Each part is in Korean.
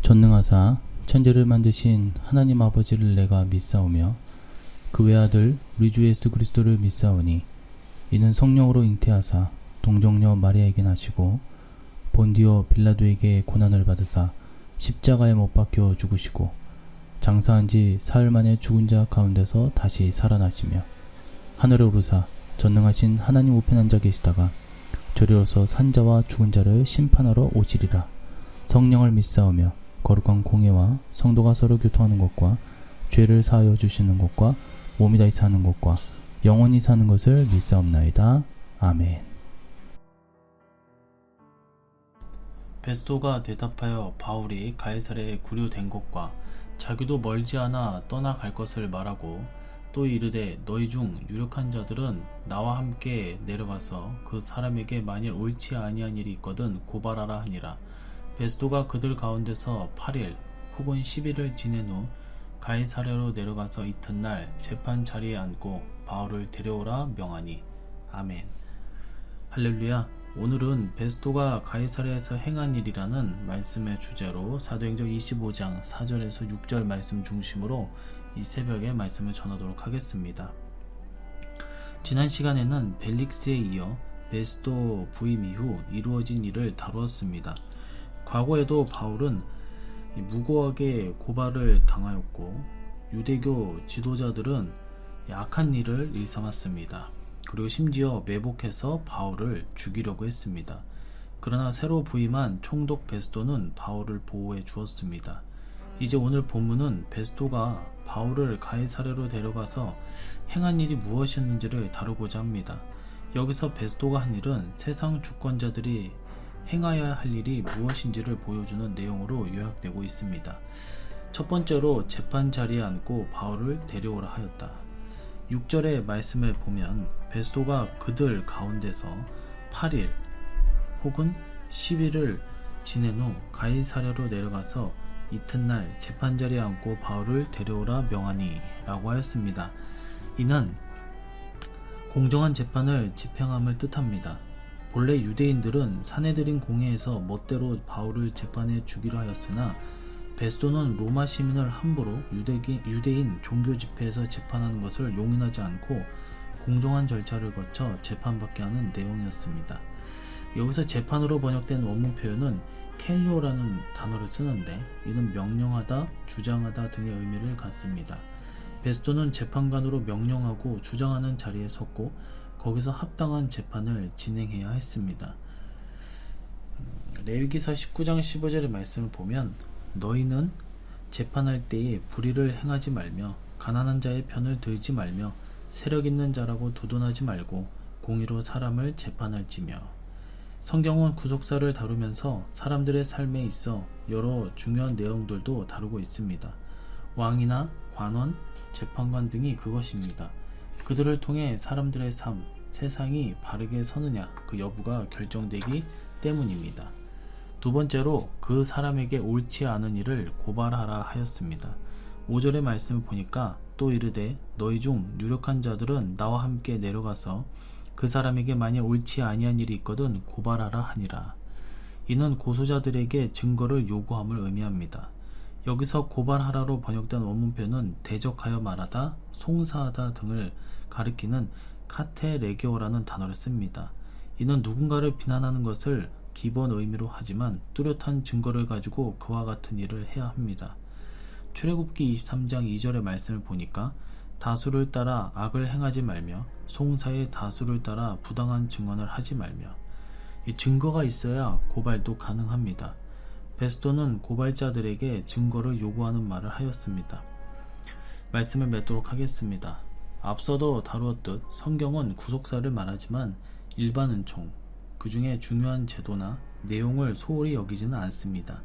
전능하사 천지를 만드신 하나님 아버지를 내가 믿사오며 그 외아들 우리 주 예수 그리스도를 믿사오니 이는 성령으로 잉태하사 동정녀 마리아에게 나시고 본디오 빌라도에게 고난을 받으사 십자가에 못 박혀 죽으시고 장사한 지 사흘 만에 죽은 자 가운데서 다시 살아나시며 하늘에 오르사 전능하신 하나님 우편에 앉아 계시다가 저리로서 산자와 죽은 자를 심판하러 오시리라. 성령을 믿사오며 거룩한 공예와 성도가 서로 교통하는 것과 죄를 사하여 주시는 것과 몸이 다시 사는 것과 영원히 사는 것을 믿사옵나이다. 아멘. 베스도가 대답하여 바울이 가이사랴에 구류된 것과 자기도 멀지 않아 떠나갈 것을 말하고 또 이르되 너희 중 유력한 자들은 나와 함께 내려가서 그 사람에게 만일 옳지 아니한 일이 있거든 고발하라 하니라. 베스도가 그들 가운데서 8일 혹은 10일을 지낸 후 가이사랴로 내려가서 이튿날 재판 자리에 앉고 바울을 데려오라 명하니. 아멘. 할렐루야. 오늘은 베스도가 가이사랴에서 행한 일이라는 말씀의 주제로 사도행전 25장 4절에서 6절 말씀 중심으로 이 새벽에 말씀을 전하도록 하겠습니다. 지난 시간에는 벨릭스에 이어 베스도 부임 이후 이루어진 일을 다루었습니다. 과거에도 바울은 무고하게 고발을 당하였고 유대교 지도자들은 악한 일을 일삼았습니다. 그리고 심지어 매복해서 바울을 죽이려고 했습니다. 그러나 새로 부임한 총독 베스도는 바울을 보호해 주었습니다. 이제 오늘 본문은 베스도가 바울을 가이사랴로 데려가서 행한 일이 무엇이었는지를 다루고자 합니다. 여기서 베스도가 한 일은 세상 주권자들이 행하여야 할 일이 무엇인지를 보여주는 내용으로 요약되고 있습니다. 첫 번째로 재판 자리에 앉고 바울을 데려오라 하였다. 6절의 말씀을 보면 베스도가 그들 가운데서 8일 혹은 10일을 지낸 후 가이사랴로 내려가서 이튿날 재판자리에 앉고 바울을 데려오라 명하니 라고 하였습니다. 이는 공정한 재판을 집행함을 뜻합니다. 본래 유대인들은 사내들인 공회에서 멋대로 바울을 재판해 주기로 하였으나 베스도는 로마 시민을 함부로 유대인 종교 집회에서 재판하는 것을 용인하지 않고 공정한 절차를 거쳐 재판받게 하는 내용이었습니다. 여기서 재판으로 번역된 원문 표현은 켈리오라는 단어를 쓰는데 이는 명령하다, 주장하다 등의 의미를 갖습니다. 베스도는 재판관으로 명령하고 주장하는 자리에 섰고 거기서 합당한 재판을 진행해야 했습니다. 레위기서 19장 15절의 말씀을 보면 너희는 재판할 때에 불의를 행하지 말며 가난한 자의 편을 들지 말며 세력 있는 자라고 두둔하지 말고 공의로 사람을 재판할지며. 성경은 구속사를 다루면서 사람들의 삶에 있어 여러 중요한 내용들도 다루고 있습니다. 왕이나 관원, 재판관 등이 그것입니다. 그들을 통해 사람들의 삶, 세상이 바르게 서느냐 그 여부가 결정되기 때문입니다. 두 번째로 그 사람에게 옳지 않은 일을 고발하라 하였습니다. 5절의 말씀을 보니까 또 이르되 너희 중 유력한 자들은 나와 함께 내려가서 그 사람에게 만일 옳지 아니한 일이 있거든 고발하라 하니라. 이는 고소자들에게 증거를 요구함을 의미합니다. 여기서 고발하라로 번역된 원문표는 대적하여 말하다, 송사하다 등을 가리키는 카테레게오라는 단어를 씁니다. 이는 누군가를 비난하는 것을 기본 의미로 하지만 뚜렷한 증거를 가지고 그와 같은 일을 해야 합니다. 출애굽기 23장 2절의 말씀을 보니까 다수를 따라 악을 행하지 말며 송사의 다수를 따라 부당한 증언을 하지 말며. 이 증거가 있어야 고발도 가능합니다. 베스도는 고발자들에게 증거를 요구하는 말을 하였습니다. 말씀을 맺도록 하겠습니다. 앞서도 다루었듯 성경은 구속사를 말하지만 일반 은총, 그 중에 중요한 제도나 내용을 소홀히 여기지는 않습니다.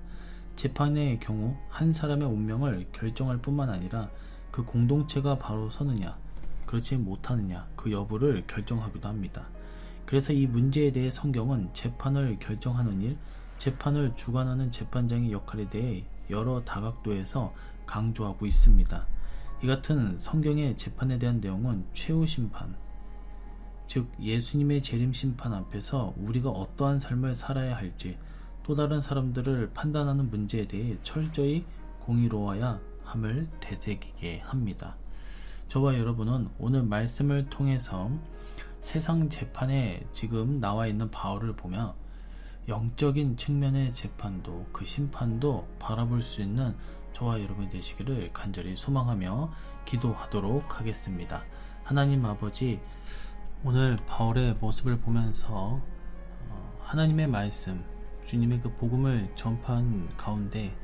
재판의 경우 한 사람의 운명을 결정할 뿐만 아니라 그 공동체가 바로 서느냐, 그렇지 못하느냐 그 여부를 결정하기도 합니다. 그래서 이 문제에 대해 성경은 재판을 결정하는 일, 재판을 주관하는 재판장의 역할에 대해 여러 다각도에서 강조하고 있습니다. 이 같은 성경의 재판에 대한 내용은 최후 심판, 즉 예수님의 재림 심판 앞에서 우리가 어떠한 삶을 살아야 할지 또 다른 사람들을 판단하는 문제에 대해 철저히 공의로워야 함을 되새기게 합니다. 저와 여러분은 오늘 말씀을 통해서 세상 재판에 지금 나와 있는 바울을 보며 영적인 측면의 재판도 그 심판도 바라볼 수 있는 저와 여러분 되시기를 간절히 소망하며 기도하도록 하겠습니다. 하나님 아버지, 오늘 바울의 모습을 보면서 하나님의 말씀, 주님의 그 복음을 전파한 가운데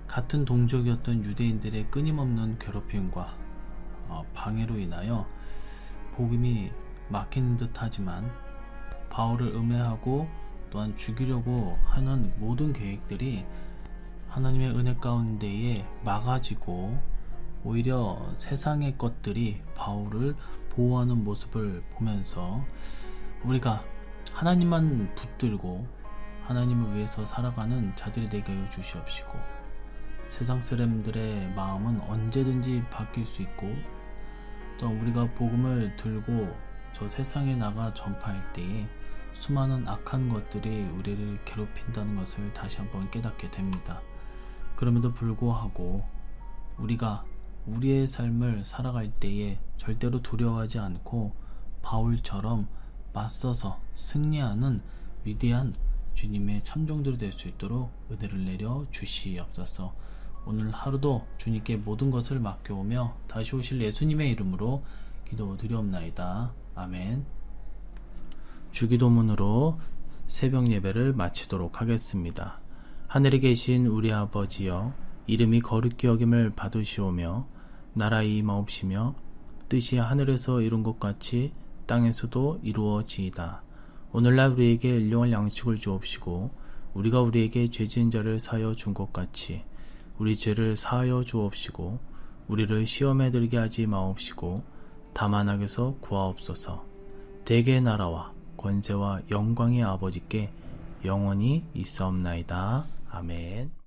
같은 동족이었던 유대인들의 끊임없는 괴롭힘과 방해로 인하여 복음이 막히는 듯 하지만 바울을 음해하고 또한 죽이려고 하는 모든 계획들이 하나님의 은혜 가운데에 막아지고 오히려 세상의 것들이 바울을 보호하는 모습을 보면서 우리가 하나님만 붙들고 하나님을 위해서 살아가는 자들이 되게 하여 주시옵시고, 세상 사람들의 마음은 언제든지 바뀔 수 있고, 또 우리가 복음을 들고 저 세상에 나가 전파할 때에 수많은 악한 것들이 우리를 괴롭힌다는 것을 다시 한번 깨닫게 됩니다. 그럼에도 불구하고 우리가 우리의 삶을 살아갈 때에 절대로 두려워하지 않고 바울처럼 맞서서 승리하는 위대한 주님의 참종들이 될 수 있도록 은혜를 내려 주시옵소서. 오늘 하루도 주님께 모든 것을 맡겨오며 다시 오실 예수님의 이름으로 기도드리옵나이다. 아멘. 주기도문으로 새벽 예배를 마치도록 하겠습니다. 하늘에 계신 우리 아버지여, 이름이 거룩히 여김을 받으시오며 나라의 임하옵시며 뜻이 하늘에서 이룬 것 같이 땅에서도 이루어지이다. 오늘날 우리에게 일용할 양식을 주옵시고 우리가 우리에게 죄 지은 자를 사하여 준 것 같이 우리 죄를 사하여 주옵시고 우리를 시험에 들게 하지 마옵시고 다만 악에서 구하옵소서. 대개의 나라와 권세와 영광의 아버지께 영원히 있사옵나이다. 아멘.